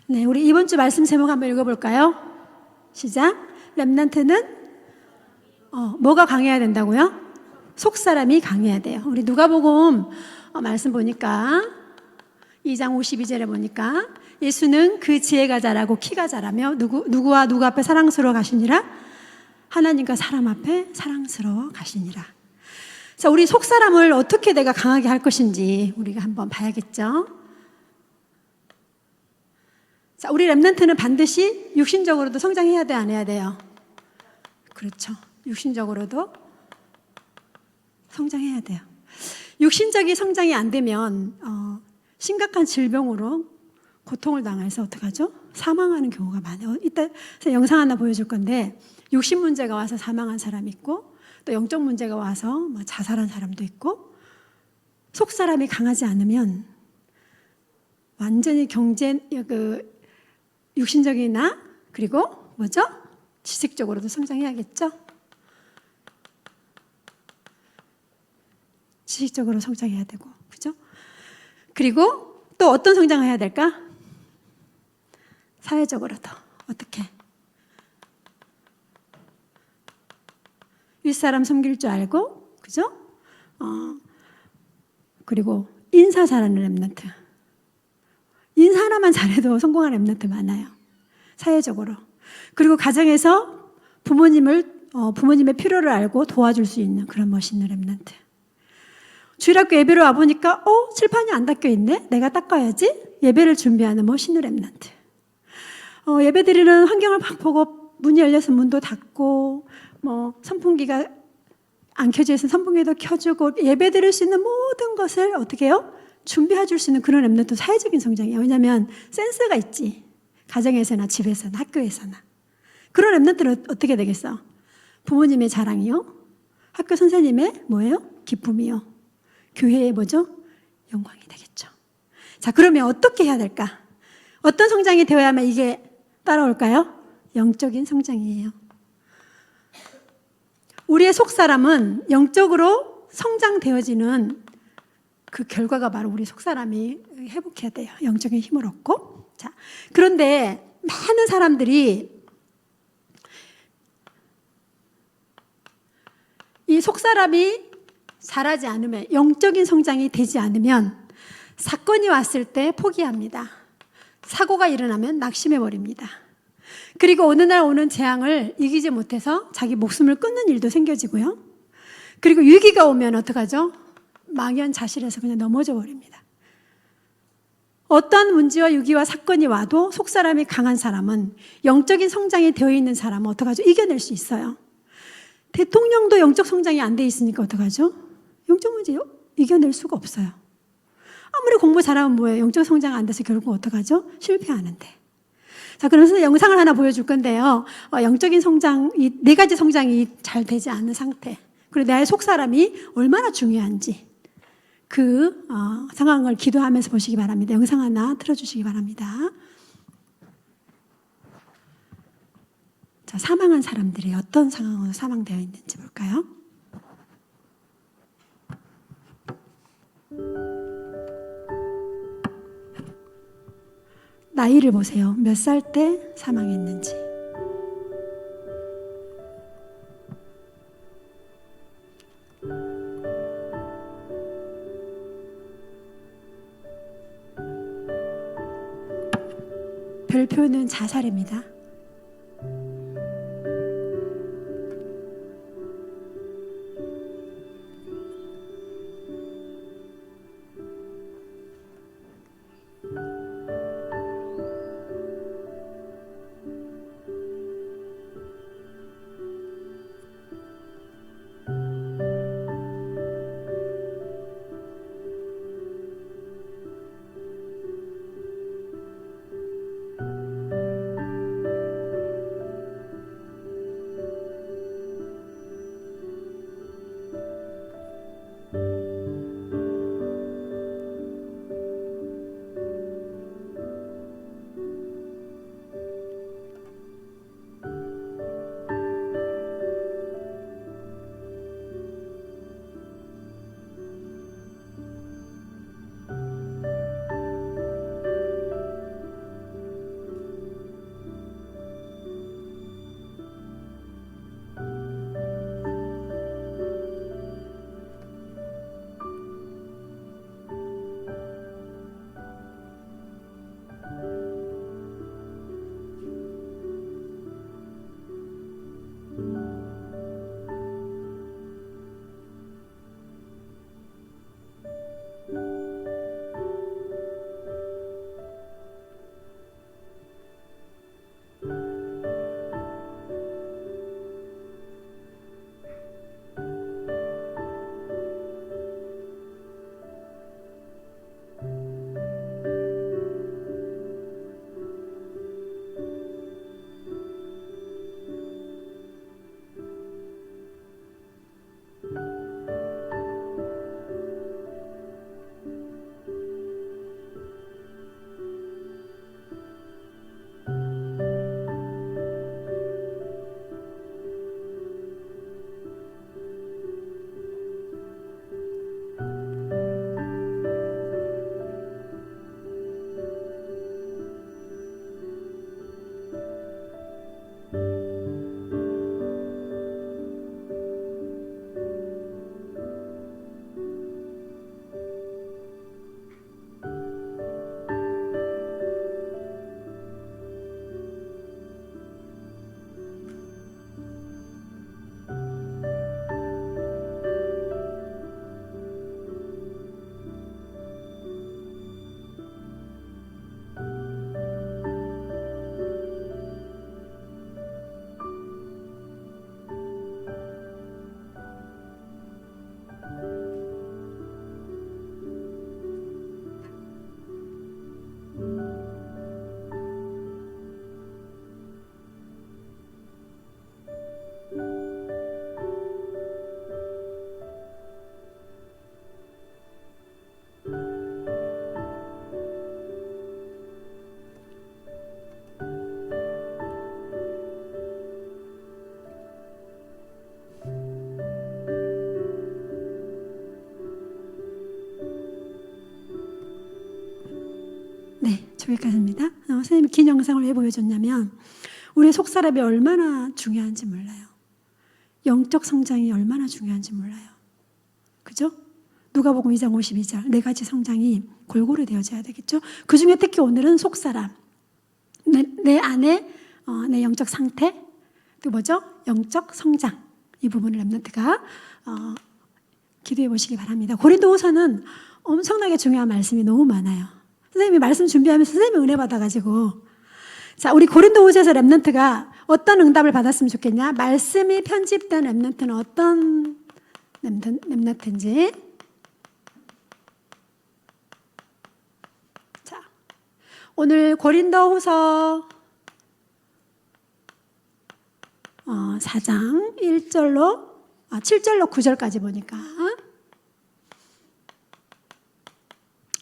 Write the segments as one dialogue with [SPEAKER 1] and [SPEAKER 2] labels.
[SPEAKER 1] 네, 우리 이번 주 말씀 제목 한번 읽어볼까요? 시작. 렘넌트는 뭐가 강해야 된다고요? 속사람이 강해야 돼요. 우리 누가복음 말씀 보니까 2장 52절에 보니까 예수는 그 지혜가 자라고 키가 자라며 누구와 누구 앞에 사랑스러워 가시니라? 하나님과 사람 앞에 사랑스러워 가시니라. 자, 우리 속사람을 어떻게 내가 강하게 할 것인지 우리가 한번 봐야겠죠. 자, 우리 렘넌트는 반드시 육신적으로도 성장해야 돼, 안 해야 돼요? 그렇죠. 육신적으로도 성장해야 돼요. 육신적인 성장이 안 되면 심각한 질병으로 고통을 당해서 어떡하죠? 사망하는 경우가 많아요. 이따 영상 하나 보여줄 건데 육신 문제가 와서 사망한 사람이 있고 또 영적 문제가 와서 자살한 사람도 있고 속사람이 강하지 않으면 완전히 육신적이나 그리고 뭐죠? 지식적으로도 성장해야겠죠? 지식적으로 성장해야 되고, 그죠? 그리고 또 어떤 성장을 해야 될까? 사회적으로도 어떻게? 윗사람 섬길 줄 알고, 그죠? 그리고 인사 잘하는 렘넌트. 인사 하나만 잘해도 성공한 렘넌트 많아요. 사회적으로. 그리고 가정에서 부모님의 필요를 알고 도와줄 수 있는 그런 멋있는 렘넌트. 주일학교 예배를 와보니까 칠판이 안 닦여 있네? 내가 닦아야지? 예배를 준비하는 멋있는 렘넌트. 예배 드리는 환경을 막 보고 문이 열려서 문도 닫고 선풍기가 안 켜져 있으면 선풍기도 켜주고 예배 드릴 수 있는 모든 것을 어떻게 해요? 준비해 줄 수 있는 그런 렘넌트 사회적인 성장이에요. 왜냐하면 센스가 있지. 가정에서나 집에서나 학교에서나. 그런 렘넌트는 어떻게 되겠어? 부모님의 자랑이요? 학교 선생님의 뭐예요? 기쁨이요? 교회의 뭐죠? 영광이 되겠죠. 자, 그러면 어떻게 해야 될까? 어떤 성장이 되어야만 이게 따라올까요? 영적인 성장이에요. 우리의 속사람은 영적으로 성장되어지는 그 결과가 바로 우리 속사람이 회복해야 돼요. 영적인 힘을 얻고. 자, 그런데 많은 사람들이 이 속사람이 자라지 않으면, 영적인 성장이 되지 않으면 사건이 왔을 때 포기합니다. 사고가 일어나면 낙심해버립니다. 그리고 어느 날 오는 재앙을 이기지 못해서 자기 목숨을 끊는 일도 생겨지고요. 그리고 위기가 오면 어떡하죠? 망연자실해서 그냥 넘어져 버립니다. 어떤 문제와 위기와 사건이 와도 속사람이 강한 사람은, 영적인 성장이 되어 있는 사람은 어떡하죠? 이겨낼 수 있어요. 대통령도 영적 성장이 안 돼 있으니까 어떡하죠? 영적 문제 이겨낼 수가 없어요. 아무리 공부 잘하면 뭐예요? 영적 성장 안 돼서 결국 어떡하죠? 실패하는데. 자, 그래서 영상을 하나 보여줄 건데요. 영적인 성장, 이 네 가지 성장이 잘 되지 않는 상태. 그리고 나의 속사람이 얼마나 중요한지 그 상황을 기도하면서 보시기 바랍니다. 영상 하나 틀어주시기 바랍니다. 자, 사망한 사람들이 어떤 상황으로 사망되어 있는지 볼까요? 나이를 보세요. 몇 살 때 사망했는지. 별표는 자살입니다. 저기까지입니다. 선생님이 긴 영상을 왜 보여줬냐면 우리의 속사람이 얼마나 중요한지 몰라요. 영적 성장이 얼마나 중요한지 몰라요. 그죠? 누가복음 2장 52절 네 가지 성장이 골고루 되어져야 되겠죠. 그 중에 특히 오늘은 속사람, 내 안에 내 영적 상태, 또 뭐죠? 영적 성장, 이 부분을 렘넌트가 기도해 보시기 바랍니다. 고린도후서는 엄청나게 중요한 말씀이 너무 많아요. 선생님이 말씀 준비하면서 선생님이 은혜 받아가지고, 자, 우리 고린도후서에서 렘넌트가 어떤 응답을 받았으면 좋겠냐? 말씀이 편집된 렘넌트는 어떤 렘넌트인지. 자, 오늘 고린도후서 4장 7절로 9절까지 보니까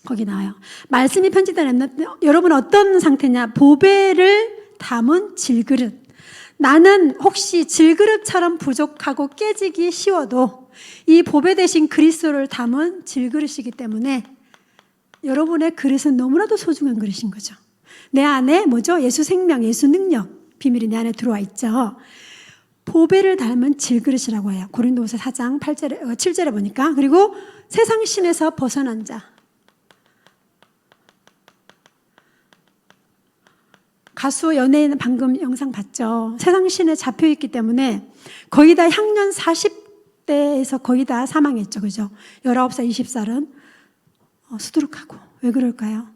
[SPEAKER 1] 거기 나와요. 말씀이 편집된 렘넌트, 여러분 어떤 상태냐? 보배를 담은 질그릇. 나는 혹시 질그릇처럼 부족하고 깨지기 쉬워도 이 보배 대신 그리스도를 담은 질그릇이기 때문에 여러분의 그릇은 너무나도 소중한 그릇인 거죠. 내 안에 뭐죠? 예수 생명, 예수 능력, 비밀이 내 안에 들어와 있죠. 보배를 닮은 질그릇이라고 해요. 고린도후서 4장 7절에 보니까. 그리고 세상 신에서 벗어난 자. 가수 연예인은 방금 영상 봤죠. 세상 신에 잡혀있기 때문에 거의 다 향년 40대에서 거의 다 사망했죠. 그죠? 19살, 20살은 수두룩하고. 왜 그럴까요?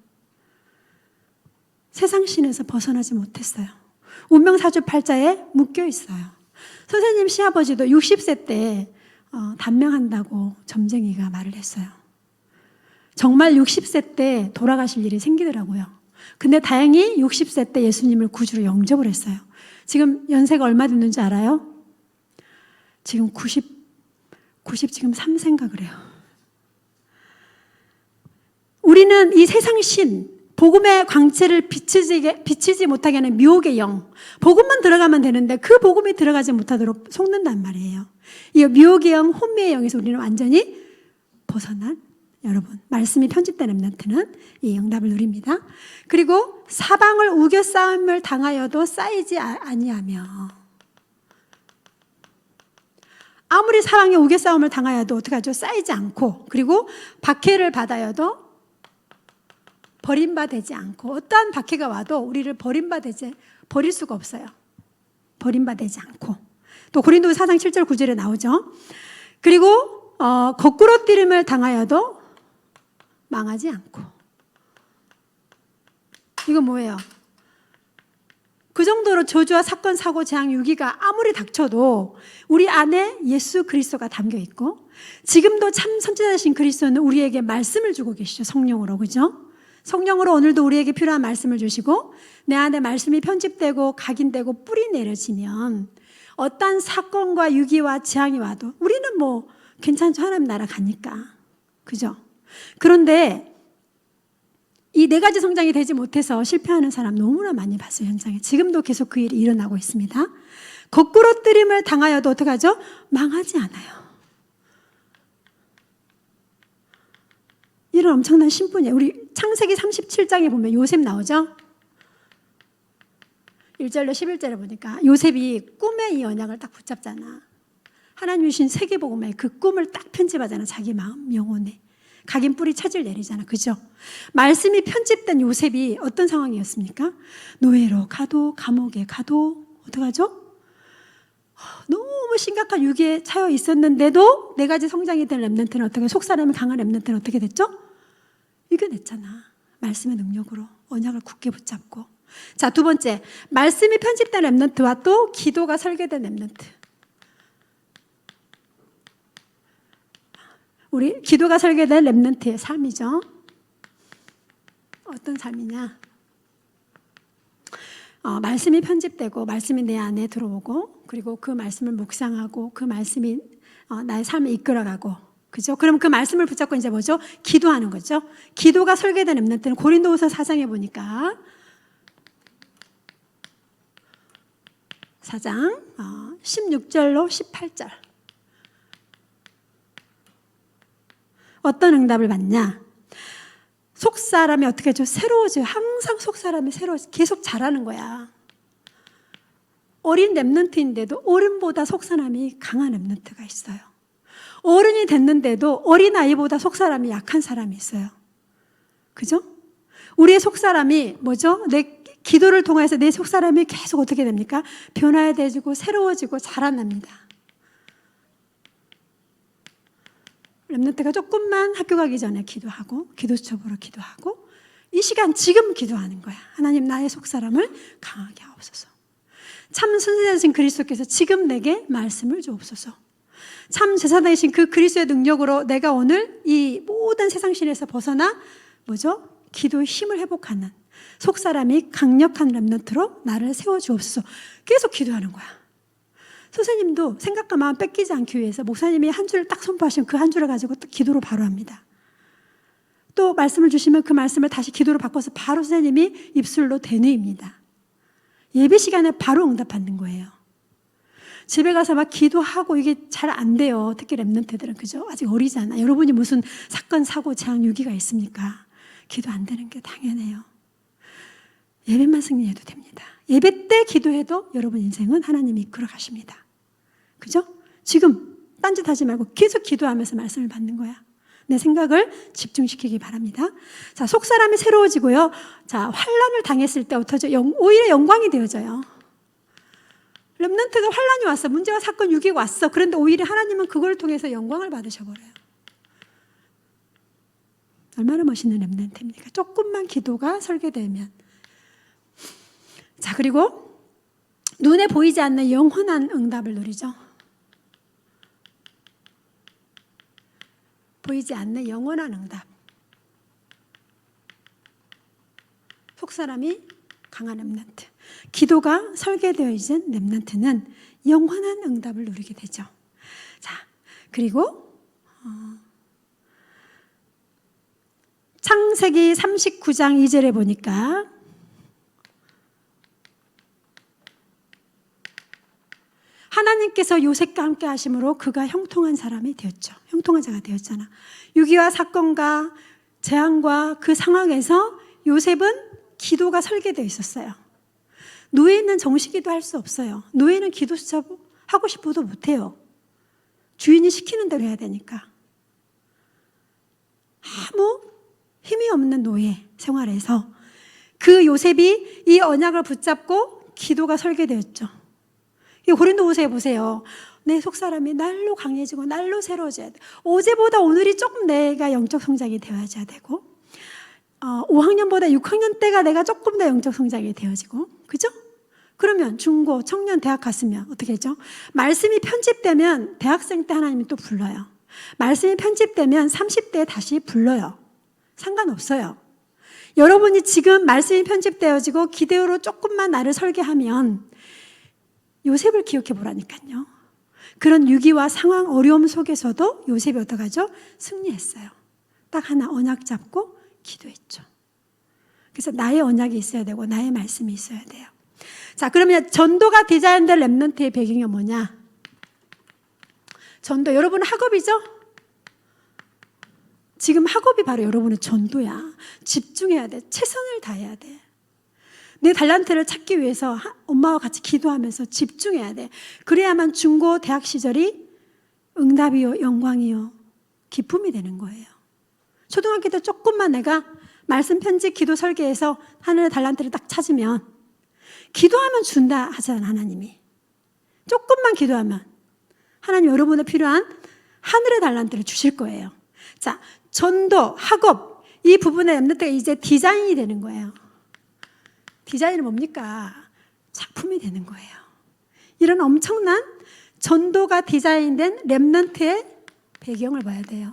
[SPEAKER 1] 세상 신에서 벗어나지 못했어요. 운명사주팔자에 묶여있어요. 선생님 시아버지도 60세 때 단명한다고 점쟁이가 말을 했어요. 정말 60세 때 돌아가실 일이 생기더라고요. 근데 다행히 60세 때 예수님을 구주로 영접을 했어요. 지금 연세가 얼마 됐는지 알아요? 지금 90 지금 3세인가 그래요. 우리는 이 세상 신, 복음의 광채를 비치지 못하게 하는 미혹의 영, 복음만 들어가면 되는데 그 복음이 들어가지 못하도록 속는단 말이에요. 이 미혹의 영, 혼미의 영에서 우리는 완전히 벗어난, 여러분, 말씀이 편집된 렘넌트는 이 응답을 누립니다. 그리고 사방을 우겨 싸움을 당하여도 쌓이지 아니하며, 아무리 사방에 우겨 싸움을 당하여도 어떡하죠? 쌓이지 않고, 그리고 박해를 받아여도 버림받지 않고, 어떠한 박해가 와도 우리를 버릴 수가 없어요. 버림받지 않고. 또 고린도서 4장 7절 9절에 나오죠. 그리고 거꾸로 뛰림을 당하여도 망하지 않고. 이건 뭐예요? 그 정도로 저주와 사건, 사고, 재앙, 위기가 아무리 닥쳐도 우리 안에 예수 그리스도가 담겨 있고, 지금도 참 선지자이신 그리스도는 우리에게 말씀을 주고 계시죠. 성령으로. 그죠? 성령으로 오늘도 우리에게 필요한 말씀을 주시고, 내 안에 말씀이 편집되고 각인되고 뿌리 내려지면 어떤 사건과 위기와 재앙이 와도 우리는 뭐 괜찮죠. 하나님 나라 가니까. 그죠? 그런데 이 네 가지 성장이 되지 못해서 실패하는 사람 너무나 많이 봤어요. 현장에. 지금도 계속 그 일이 일어나고 있습니다. 거꾸로 뜨림을 당하여도 어떡하죠? 망하지 않아요. 이런 엄청난 신분이에요. 우리 창세기 37장에 보면 요셉 나오죠? 1절로 11절에 보니까 요셉이 꿈에 이 언약을 딱 붙잡잖아. 하나님 주신 세계복음에 그 꿈을 딱 편집하잖아. 자기 마음, 영혼에. 각인 뿌리 차질 내리잖아. 그죠? 말씀이 편집된 요셉이 어떤 상황이었습니까? 노예로 가도, 감옥에 가도, 어떡하죠? 너무 심각한 위기에 처해 있었는데도 네 가지 성장이 된 렘넌트는 어떻게, 속사람이 강한 렘넌트는 어떻게 됐죠? 이겨냈잖아. 말씀의 능력으로 언약을 굳게 붙잡고. 자, 두 번째, 말씀이 편집된 렘넌트와 또 기도가 설계된 렘넌트. 우리 기도가 설계된 렘넌트의 삶이죠. 어떤 삶이냐? 말씀이 편집되고 말씀이 내 안에 들어오고, 그리고 그 말씀을 묵상하고 그 말씀이 나의 삶을 이끌어가고, 그죠? 그럼 그 말씀을 붙잡고 이제 뭐죠? 기도하는 거죠. 기도가 설계된 렘넌트는 고린도후서 4장에 보니까 4장 16절로 18절 어떤 응답을 받냐? 속 사람이 어떻게 하죠? 새로워져요. 항상 속 사람이 새로워져. 계속 자라는 거야. 어린 렘넌트인데도 어른보다 속 사람이 강한 렘넌트가 있어요. 어른이 됐는데도 어린아이보다 속 사람이 약한 사람이 있어요. 그죠? 우리의 속 사람이 뭐죠? 내 기도를 통해서 내 속 사람이 계속 어떻게 됩니까? 변화되고 새로워지고 자라납니다. 렘넌트가 조금만 학교 가기 전에 기도하고 기도 수첩으로 기도하고 이 시간 지금 기도하는 거야. 하나님 나의 속사람을 강하게 하옵소서. 참 선지자이신 그리스도께서 지금 내게 말씀을 주옵소서. 참 제사장이신 그 그리스도의 능력으로 내가 오늘 이 모든 세상 신에서 벗어나 뭐죠? 기도의 힘을 회복하는 속사람이 강력한 렘넌트로 나를 세워주옵소서. 계속 기도하는 거야. 선생님도 생각과 마음 뺏기지 않기 위해서 목사님이 한 줄을 딱 선포하시면 그 한 줄을 가지고 또 기도로 바로 합니다. 또 말씀을 주시면 그 말씀을 다시 기도로 바꿔서 바로 선생님이 입술로 대뇌입니다. 예배 시간에 바로 응답받는 거예요. 집에 가서 막 기도하고 이게 잘 안 돼요. 특히 렘넌트들은. 그죠? 아직 어리잖아. 여러분이 무슨 사건, 사고, 재앙, 위기가 있습니까? 기도 안 되는 게 당연해요. 예배만 승리해도 됩니다. 예배 때 기도해도 여러분 인생은 하나님이 이끌어 가십니다. 그죠? 지금 딴짓하지 말고 계속 기도하면서 말씀을 받는 거야. 내 생각을 집중시키기 바랍니다. 자, 속사람이 새로워지고요. 자, 환난을 당했을 때 어떠죠? 오히려 영광이 되어져요. 렘넌트가 환난이 왔어. 문제와 사건, 위기가 왔어. 그런데 오히려 하나님은 그걸 통해서 영광을 받으셔버려요. 얼마나 멋있는 렘넌트입니까? 조금만 기도가 설계되면. 자, 그리고 눈에 보이지 않는 영원한 응답을 누리죠. 보이지 않는 영원한 응답. 속사람이 강한 렘넌트. 기도가 설계되어 있는 렘넌트는 영원한 응답을 누리게 되죠. 자, 그리고 창세기 39장 2절에 보니까 하나님께서 요셉과 함께 하심으로 그가 형통한 사람이 되었죠. 형통한 자가 되었잖아. 위기와 사건과 재앙과 그 상황에서 요셉은 기도가 설계되어 있었어요. 노예는 정시기도 할 수 없어요. 노예는 기도 수첩 하고 싶어도 못해요. 주인이 시키는 대로 해야 되니까. 아무 힘이 없는 노예 생활에서 그 요셉이 이 언약을 붙잡고 기도가 설계되었죠. 고린도후서에 보세요. 내 속사람이 날로 강해지고 날로 새로워져야 돼. 어제보다 오늘이 조금 내가 영적 성장이 되어야 되고 5학년보다 6학년 때가 내가 조금 더 영적 성장이 되어지고 그죠? 그러면 중고, 청년, 대학 갔으면 어떻게 했죠? 말씀이 편집되면 대학생 때 하나님이 또 불러요. 말씀이 편집되면 30대에 다시 불러요. 상관없어요. 여러분이 지금 말씀이 편집되어지고 기대어로 조금만 나를 설계하면 요셉을 기억해 보라니까요. 그런 위기와 상황, 어려움 속에서도 요셉이 어떡하죠? 승리했어요. 딱 하나 언약 잡고 기도했죠. 그래서 나의 언약이 있어야 되고 나의 말씀이 있어야 돼요. 자, 그러면 전도가 디자인된 렘넌트의 배경이 뭐냐? 전도, 여러분은 학업이죠? 지금 학업이 바로 여러분의 전도야. 집중해야 돼. 최선을 다해야 돼. 내 달란트를 찾기 위해서 엄마와 같이 기도하면서 집중해야 돼. 그래야만 중고 대학 시절이 응답이요, 영광이요, 기쁨이 되는 거예요. 초등학교 때 조금만 내가 말씀 편집 기도 설계해서 하늘의 달란트를 딱 찾으면 기도하면 준다 하잖아, 하나님이. 조금만 기도하면 하나님 여러분의 필요한 하늘의 달란트를 주실 거예요. 자, 전도, 학업 이 부분의 렘넌트가 이제 디자인이 되는 거예요. 디자인은 뭡니까? 작품이 되는 거예요. 이런 엄청난 전도가 디자인된 렘넌트의 배경을 봐야 돼요.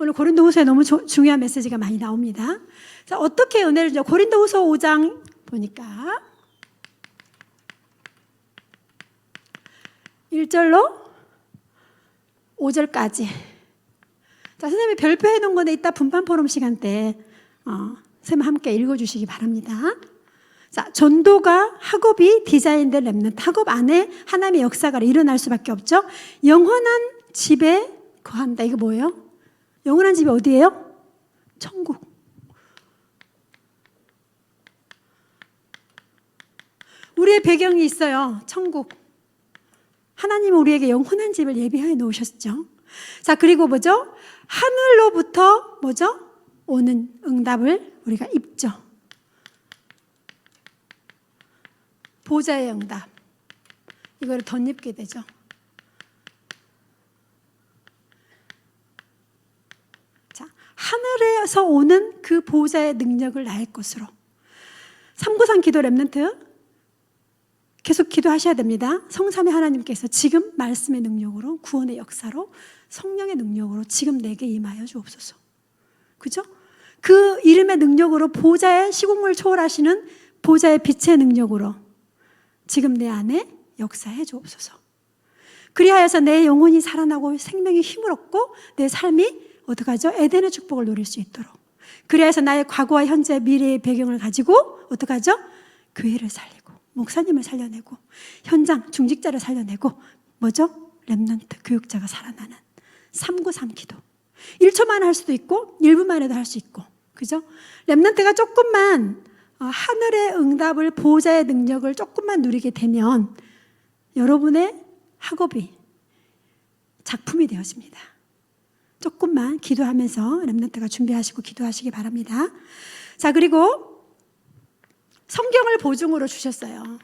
[SPEAKER 1] 오늘 고린도후서에 너무 중요한 메시지가 많이 나옵니다. 자, 어떻게 은혜를 줘? 고린도후서 5장 보니까 1절로 5절까지. 자, 선생님이 별표해 놓은 건데 이따 분판 포럼 시간 때 선생님 함께 읽어주시기 바랍니다. 자, 전도가 학업이 디자인된 렘넌트, 학업 안에 하나님의 역사가 일어날 수밖에 없죠. 영원한 집에 거한다. 이거 뭐예요? 영원한 집이 어디예요? 천국. 우리의 배경이 있어요. 천국. 하나님은 우리에게 영원한 집을 예비해 놓으셨죠. 자, 그리고 뭐죠? 하늘로부터 뭐죠? 오는 응답을 우리가 입죠. 보좌의 응답. 이거를 덧입게 되죠. 자, 하늘에서 오는 그 보좌의 능력을 나의 것으로. 393 기도 랩런트 계속 기도하셔야 됩니다. 성삼위 하나님께서 지금 말씀의 능력으로, 구원의 역사로, 성령의 능력으로 지금 내게 임하여 주옵소서. 그죠? 그 이름의 능력으로 보좌의 시공을 초월하시는 보좌의 빛의 능력으로 지금 내 안에 역사해 주옵소서. 그리하여서 내 영혼이 살아나고 생명이 힘을 얻고 내 삶이 어떡하죠? 에덴의 축복을 누릴 수 있도록. 그리하여서 나의 과거와 현재, 미래의 배경을 가지고 어떡하죠? 교회를 살리고 목사님을 살려내고 현장 중직자를 살려내고 뭐죠? 렘넌트 교육자가 살아나는 393 기도. 1초만 할 수도 있고 1분만 해도 할 수 있고, 그죠? 렘넌트가 조금만 하늘의 응답을, 보호자의 능력을 조금만 누리게 되면 여러분의 학업이 작품이 되어집니다. 조금만 기도하면서 렘넌트가 준비하시고 기도하시기 바랍니다. 자, 그리고 성경을 보증으로 주셨어요.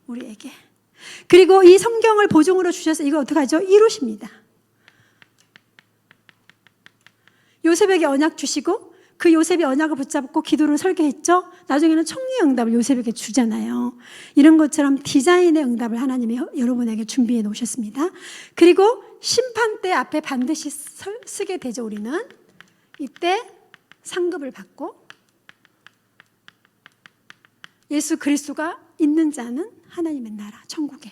[SPEAKER 1] 우리에게. 그리고 이 성경을 보증으로 주셔서 이거 어떡하죠? 이루십니다. 요셉에게 언약 주시고 그 요셉이 언약을 붙잡고 기도를 설계했죠. 나중에는 총리의 응답을 요셉에게 주잖아요. 이런 것처럼 디자인의 응답을 하나님이 여러분에게 준비해 놓으셨습니다. 그리고 심판대 앞에 반드시 쓰게 되죠. 우리는 이때 상급을 받고 예수 그리스도가 있는 자는 하나님의 나라 천국에,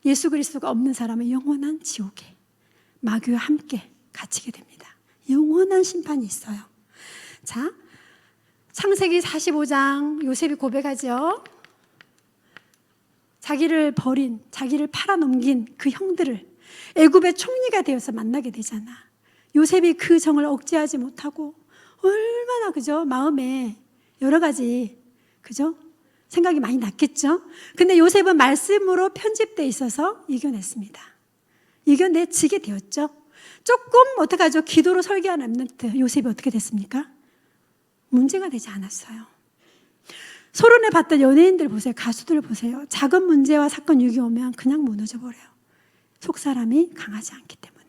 [SPEAKER 1] 예수 그리스도가 없는 사람은 영원한 지옥에 마귀와 함께 갇히게 됩니다. 영원한 심판이 있어요. 자, 창세기 45장 요셉이 고백하죠. 자기를 버린, 자기를 팔아넘긴 그 형들을 애굽의 총리가 되어서 만나게 되잖아. 요셉이 그 정을 억제하지 못하고 얼마나, 그죠? 마음에 여러 가지, 그죠? 생각이 많이 났겠죠? 근데 요셉은 말씀으로 편집되어 있어서 이겨냈습니다. 이겨내지게 되었죠. 조금 어떡하죠? 기도로 설계한 렘넌트 요셉이 어떻게 됐습니까? 문제가 되지 않았어요. 소론에 봤던 연예인들 보세요. 가수들 보세요. 작은 문제와 사건 유기 오면 그냥 무너져 버려요. 속사람이 강하지 않기 때문에.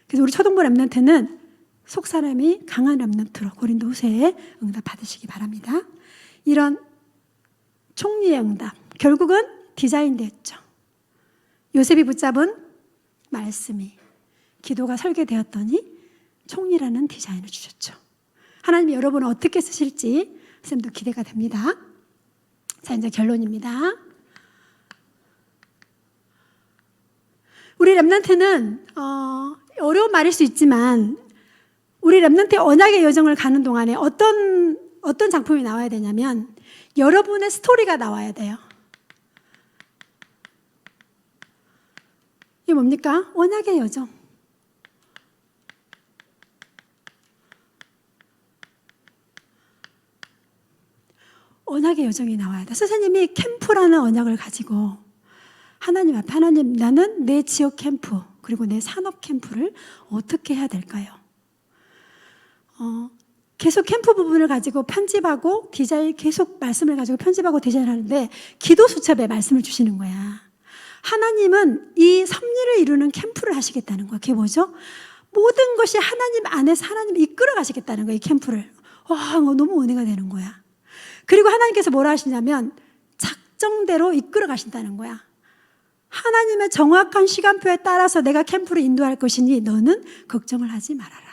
[SPEAKER 1] 그래서 우리 초등부 렘넌트는 속사람이 강한 렘넌트로 고린도후서에 응답 받으시기 바랍니다. 이런 총리의 응답, 결국은 디자인되었죠. 요셉이 붙잡은 말씀이, 기도가 설계되었더니 총리라는 디자인을 주셨죠. 하나님이 여러분을 어떻게 쓰실지 쌤도 기대가 됩니다. 자, 이제 결론입니다. 우리 렘넌트는 어려운 말일 수 있지만 우리 렘넌트의 언약의 여정을 가는 동안에 어떤 작품이 나와야 되냐면 여러분의 스토리가 나와야 돼요. 이게 뭡니까? 언약의 여정. 언약의 여정이 나와야 돼. 선생님이 캠프라는 언약을 가지고 하나님 앞에, 하나님, 나는 내 지역 캠프 그리고 내 산업 캠프를 어떻게 해야 될까요? 계속 캠프 부분을 가지고 편집하고 디자인, 계속 말씀을 가지고 편집하고 디자인하는데 기도 수첩에 말씀을 주시는 거야. 하나님은 이 섭리를 이루는 캠프를 하시겠다는 거야. 그게 뭐죠? 모든 것이 하나님 안에서 하나님이 이끌어 가시겠다는 거야. 이 캠프를. 와, 너무 은혜가 되는 거야. 그리고 하나님께서 뭐라 하시냐면 작정대로 이끌어 가신다는 거야. 하나님의 정확한 시간표에 따라서 내가 캠프를 인도할 것이니 너는 걱정을 하지 말아라.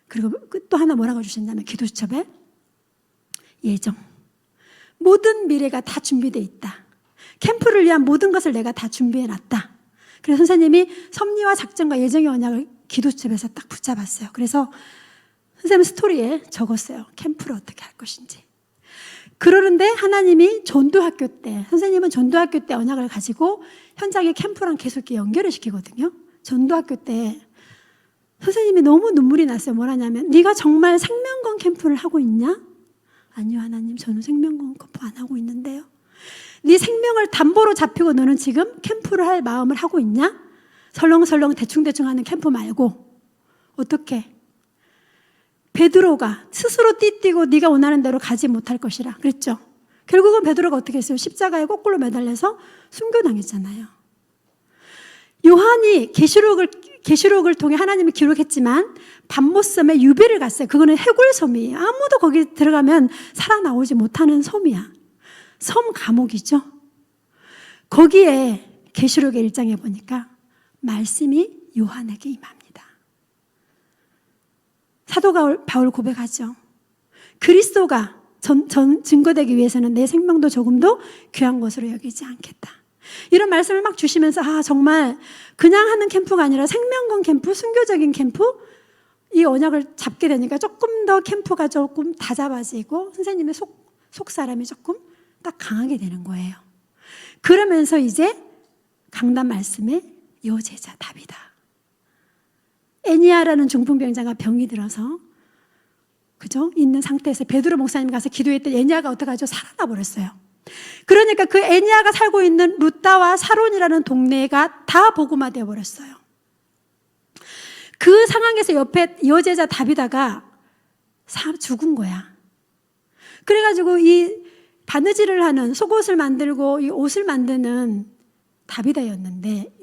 [SPEAKER 1] 그리고 또 하나 뭐라고 주셨냐면 기도수첩에 예정. 모든 미래가 다 준비되어 있다. 캠프를 위한 모든 것을 내가 다 준비해놨다. 그래서 선생님이 섭리와 작정과 예정의 언약을 기도수첩에서 딱 붙잡았어요. 그래서 선생님 스토리에 적었어요. 캠프를 어떻게 할 것인지. 그러는데 하나님이 전도학교 때, 선생님은 전도학교 때 언약을 가지고 현장의 캠프랑 계속 이렇게 연결을 시키거든요. 전도학교 때 선생님이 너무 눈물이 났어요. 뭐라냐면 네가 정말 생명건 캠프를 하고 있냐? 아니요 하나님, 저는 생명건 캠프 안 하고 있는데요. 네 생명을 담보로 잡히고 너는 지금 캠프를 할 마음을 하고 있냐? 설렁설렁 대충대충 하는 캠프 말고. 어떻게? 베드로가 스스로 띠뛰고 네가 원하는 대로 가지 못할 것이라 그랬죠. 결국은 베드로가 어떻게 했어요? 십자가에 거꾸로 매달려서 순교당했잖아요. 요한이 계시록을 통해 하나님이 기록했지만 반모섬에 유배를 갔어요. 그거는 해골섬이에요. 아무도 거기 들어가면 살아나오지 못하는 섬이야. 섬 감옥이죠. 거기에 계시록의 1장에 보니까 말씀이 요한에게 임합니다. 사도 바울 고백하죠. 그리스도가 증거되기 위해서는 내 생명도 조금도 귀한 것으로 여기지 않겠다. 이런 말씀을 막 주시면서 정말 그냥 하는 캠프가 아니라 생명건 캠프, 순교적인 캠프, 이 언약을 잡게 되니까 조금 더 캠프가 조금 다잡아지고 선생님의 속 사람이 조금 딱 강하게 되는 거예요. 그러면서 이제 강단 말씀에 여제자 답이다. 애니아라는 중풍병자가 병이 들어서 그죠? 있는 상태에서 베드로 목사님 가서 기도했더니 애니아가 어떡하죠? 살아나 버렸어요. 그러니까 그 애니아가 살고 있는 루다와 사론이라는 동네가 다 복음화 되어 버렸어요. 그 상황에서 옆에 여제자 다비다가 죽은 거야. 그래가지고 이 바느질을 하는 속옷을 만들고 이 옷을 만드는 다비다였는데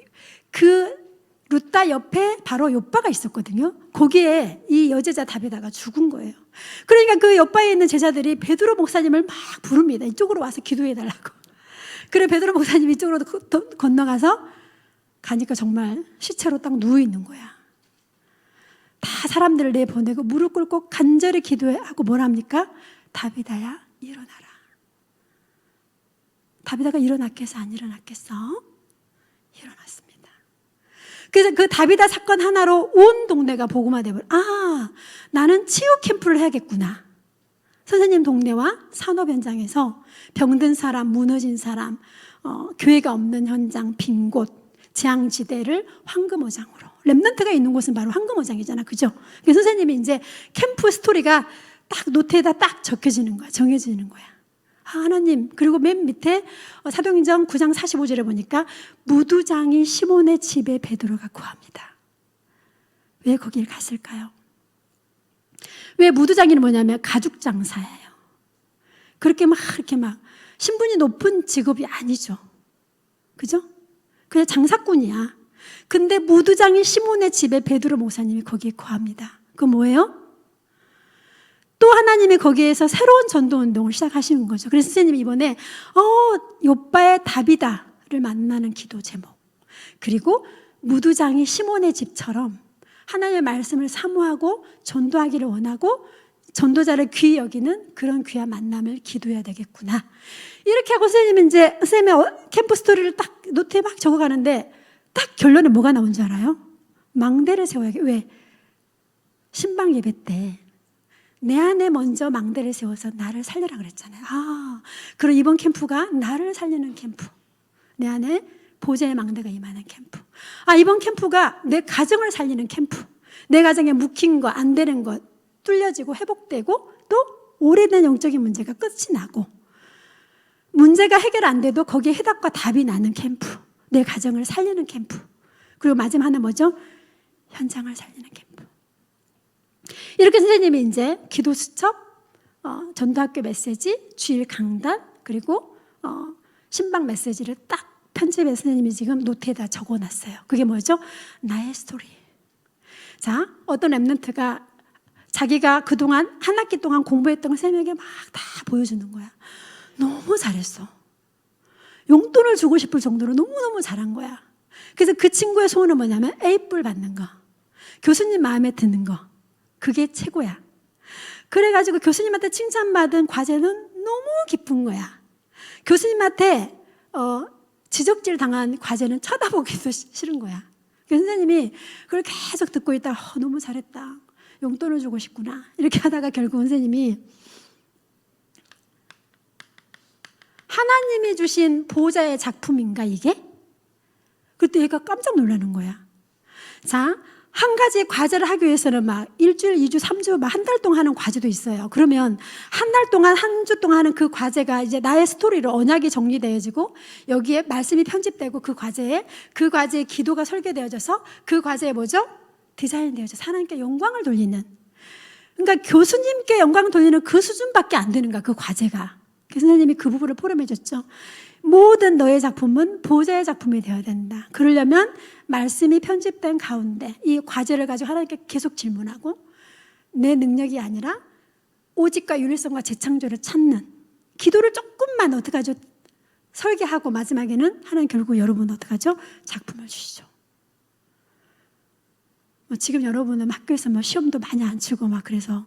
[SPEAKER 1] 그 루다 옆에 바로 요빠가 있었거든요. 거기에 이 여제자 다비다가 죽은 거예요. 그러니까 그 옆바에 있는 제자들이 베드로 목사님을 막 부릅니다. 이쪽으로 와서 기도해달라고. 그래 베드로 목사님이 이쪽으로 건너가서 가니까 정말 시체로 딱 누워있는 거야. 다 사람들을 내보내고 무릎 꿇고 간절히 기도하고 뭐라 합니까? 다비다야 일어나라. 다비다가 일어났겠어 안 일어났겠어? 일어났습니다. 그래서 그 다비다 사건 하나로 온 동네가 복음화 되버려. 나는 치유 캠프를 해야겠구나. 선생님 동네와 산업 현장에서 병든 사람, 무너진 사람, 교회가 없는 현장, 빈 곳, 재앙지대를 황금어장으로. 렘넌트가 있는 곳은 바로 황금어장이잖아, 그죠? 그래서 선생님이 이제 캠프 스토리가 딱 노트에다 딱 적혀지는 거야, 정해지는 거야. 하나님. 그리고 맨 밑에 사도행전 9장 45절에 보니까 무두장이 시몬의 집에 베드로가 구합니다. 왜 거길 갔을까요? 왜 무두장이는 뭐냐면 가죽 장사예요. 그렇게 신분이 높은 직업이 아니죠. 그죠? 그냥 장사꾼이야. 근데 무두장이 시몬의 집에 베드로 목사님이 거기에 구합니다. 그거 뭐예요? 또 하나님이 거기에서 새로운 전도 운동을 시작하시는 거죠. 그래서 선생님이 이번에 요빠의 다비다를 만나는 기도 제목, 그리고 무두장이 시몬의 집처럼 하나님의 말씀을 사모하고 전도하기를 원하고 전도자를 귀히 여기는 그런 귀한 만남을 기도해야 되겠구나. 이렇게 하고 선생님이 이제 선생님의 캠프 스토리를 딱 노트에 막 적어가는데 딱 결론에 뭐가 나온 줄 알아요? 망대를 세워야겠. 왜? 신방 예배 때 내 안에 먼저 망대를 세워서 나를 살려라 그랬잖아요. 그럼 이번 캠프가 나를 살리는 캠프. 내 안에 보좌의 망대가 임하는 캠프. 이번 캠프가 내 가정을 살리는 캠프. 내 가정에 묵힌 거, 안 되는 것 뚫려지고 회복되고 또 오래된 영적인 문제가 끝이 나고 문제가 해결 안 돼도 거기에 해답과 답이 나는 캠프. 내 가정을 살리는 캠프. 그리고 마지막 하나 뭐죠? 현장을 살리는 캠프. 이렇게 선생님이 이제 기도 수첩, 전도학교 메시지, 주일 강단, 그리고 신방 메시지를 딱 편집해서 선생님이 지금 노트에다 적어놨어요. 그게 뭐죠? 나의 스토리. 자, 어떤 렘넌트가 자기가 그동안 한 학기 동안 공부했던 걸 선생님에게 막 다 보여주는 거야. 너무 잘했어. 용돈을 주고 싶을 정도로 너무너무 잘한 거야. 그래서 그 친구의 소원은 뭐냐면 A뿔 받는 거, 교수님 마음에 드는 거, 그게 최고야. 그래가지고 교수님한테 칭찬받은 과제는 너무 기쁜 거야. 교수님한테 지적질 당한 과제는 쳐다보기도 싫은 거야. 그래서 선생님이 그걸 계속 듣고 있다가 너무 잘했다, 용돈을 주고 싶구나, 이렇게 하다가 결국 선생님이 하나님이 주신 보호자의 작품인가 이게? 그때 얘가 깜짝 놀라는 거야. 자, 한 가지 과제를 하기 위해서는 막 일주일, 2주, 3주, 막 한 달 동안 하는 과제도 있어요. 그러면 한 달 동안, 한 주 동안 하는 그 과제가 이제 나의 스토리로 언약이 정리되어지고 여기에 말씀이 편집되고 그 과제에 기도가 설계되어져서 그 과제에 뭐죠? 디자인되어져서 하나님께 영광을 돌리는. 그러니까 교수님께 영광을 돌리는 그 수준밖에 안 되는 거야, 그 과제가. 선생님이 그 부분을 포럼해 줬죠. 모든 너의 작품은 보좌의 작품이 되어야 된다. 그러려면 말씀이 편집된 가운데 이 과제를 가지고 하나님께 계속 질문하고 내 능력이 아니라 오직과 유일성과 재창조를 찾는 기도를 조금만 어떡하죠? 설계하고 마지막에는 하나님 결국 여러분 어떡하죠? 작품을 주시죠. 지금 여러분은 학교에서 시험도 많이 안 치고 막 그래서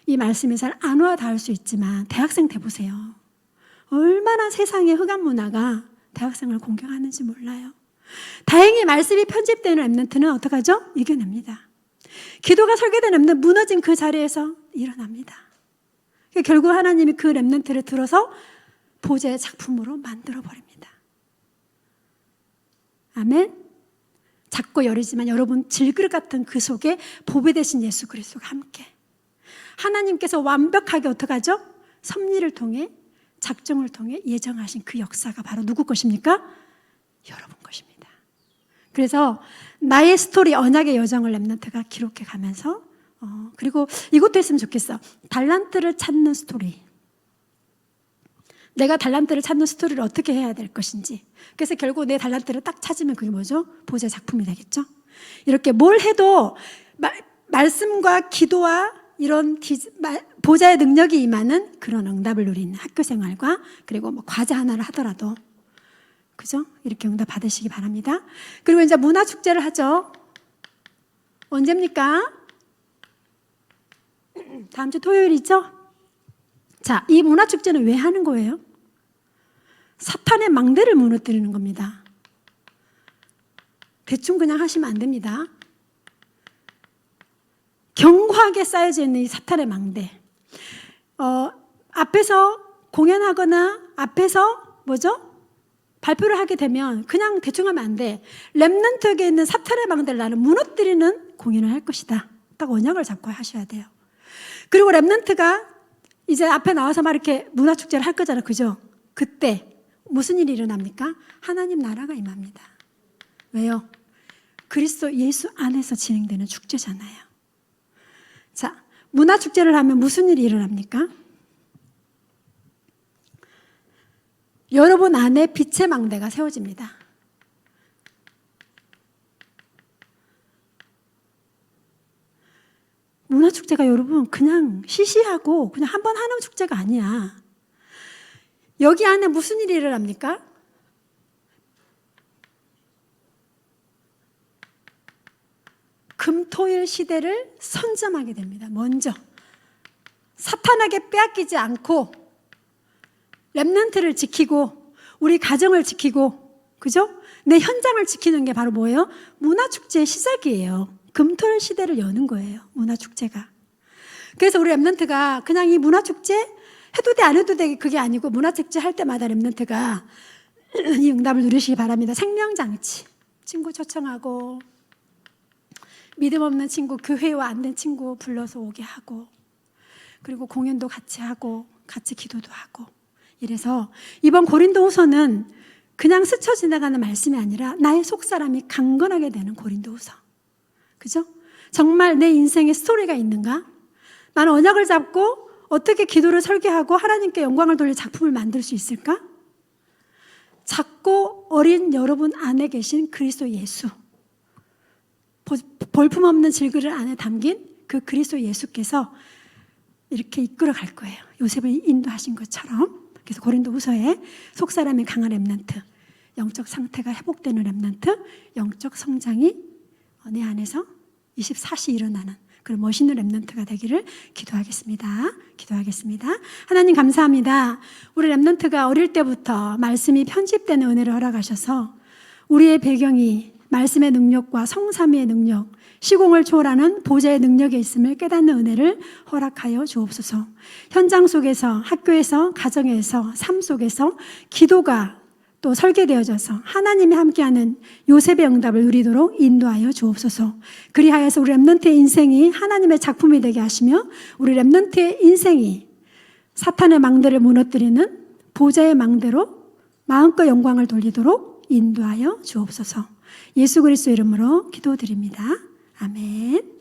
[SPEAKER 1] 이 말씀이 잘 안 와 닿을 수 있지만 대학생 돼 보세요. 얼마나 세상의 흑암 문화가 대학생을 공격하는지 몰라요. 다행히 말씀이 편집되는 렘넌트는 어떡하죠? 이겨냅니다. 기도가 설계된 렘넌트 무너진 그 자리에서 일어납니다. 결국 하나님이 그 렘넌트를 들어서 보좌의 작품으로 만들어 버립니다. 아멘. 작고 여리지만 여러분 질그릇 같은 그 속에 보배 되신 예수 그리스도가 함께 하나님께서 완벽하게 어떡하죠? 섭리를 통해 작정을 통해 예정하신 그 역사가 바로 누구 것입니까? 여러분 것입니다. 그래서 나의 스토리 언약의 여정을 렘넌트가 기록해 가면서 그리고 이것도 했으면 좋겠어. 달란트를 찾는 스토리. 내가 달란트를 찾는 스토리를 어떻게 해야 될 것인지. 그래서 결국 내 달란트를 딱 찾으면 그게 뭐죠? 보좌의 작품이 되겠죠. 이렇게 뭘 해도 말씀과 기도와 이런 보좌의 능력이 임하는 그런 응답을 누리는 학교 생활과 그리고 과제 하나를 하더라도 그죠? 이렇게 응답 받으시기 바랍니다. 그리고 이제 문화축제를 하죠. 언제입니까? 다음 주 토요일이죠? 자, 이 문화축제는 왜 하는 거예요? 사탄의 망대를 무너뜨리는 겁니다. 대충 그냥 하시면 안 됩니다. 견고하게 쌓여져 있는 이 사탄의 망대. 앞에서 공연하거나 앞에서 뭐죠? 발표를 하게 되면 그냥 대충 하면 안 돼. 렘넌트에게 있는 사탄의 망대를 나는 무너뜨리는 공연을 할 것이다. 딱 언약을 잡고 하셔야 돼요. 그리고 렘넌트가 이제 앞에 나와서 막 이렇게 문화축제를 할 거잖아요. 그죠? 그때 무슨 일이 일어납니까? 하나님 나라가 임합니다. 왜요? 그리스도 예수 안에서 진행되는 축제잖아요. 자, 문화축제를 하면 무슨 일이 일어납니까? 여러분 안에 빛의 망대가 세워집니다. 문화축제가 여러분 그냥 시시하고 그냥 한 번 하는 축제가 아니야. 여기 안에 무슨 일이 일어납니까? 금토일 시대를 선점하게 됩니다. 먼저 사탄에게 빼앗기지 않고 렘넌트를 지키고 우리 가정을 지키고 그죠? 내 현장을 지키는 게 바로 뭐예요? 문화축제의 시작이에요. 금토일 시대를 여는 거예요. 문화축제가. 그래서 우리 렘넌트가 그냥 이 문화축제 해도 돼 안 해도 돼 그게 아니고 문화축제 할 때마다 렘넌트가 이 응답을 누리시기 바랍니다. 생명장치 친구 초청하고 믿음 없는 친구 교회와 안 된 친구 불러서 오게 하고 그리고 공연도 같이 하고 같이 기도도 하고 이래서 이번 고린도후서는 그냥 스쳐 지나가는 말씀이 아니라 나의 속사람이 강건하게 되는 고린도후서. 그죠? 정말 내 인생에 스토리가 있는가? 나는 언약을 잡고 어떻게 기도를 설계하고 하나님께 영광을 돌릴 작품을 만들 수 있을까? 작고 어린 여러분 안에 계신 그리스도 예수, 볼품없는 질그릇 안에 담긴 그 그리스도 예수께서 이렇게 이끌어 갈 거예요. 요셉을 인도하신 것처럼. 그래서 고린도후서에 속사람이 강한 렘넌트, 영적 상태가 회복되는 렘넌트, 영적 성장이 내 안에서 24시 일어나는 그런 멋있는 렘넌트가 되기를 기도하겠습니다. 하나님 감사합니다. 우리 렘넌트가 어릴 때부터 말씀이 편집되는 은혜를 허락하셔서 우리의 배경이 말씀의 능력과 성삼위의 능력, 시공을 초월하는 보좌의 능력에 있음을 깨닫는 은혜를 허락하여 주옵소서. 현장 속에서, 학교에서, 가정에서, 삶 속에서 기도가 또 설계되어져서 하나님이 함께하는 요셉의 응답을 누리도록 인도하여 주옵소서. 그리하여서 우리 렘넌트의 인생이 하나님의 작품이 되게 하시며 우리 렘넌트의 인생이 사탄의 망대를 무너뜨리는 보좌의 망대로 마음껏 영광을 돌리도록 인도하여 주옵소서. 예수 그리스도 이름으로 기도드립니다. 아멘.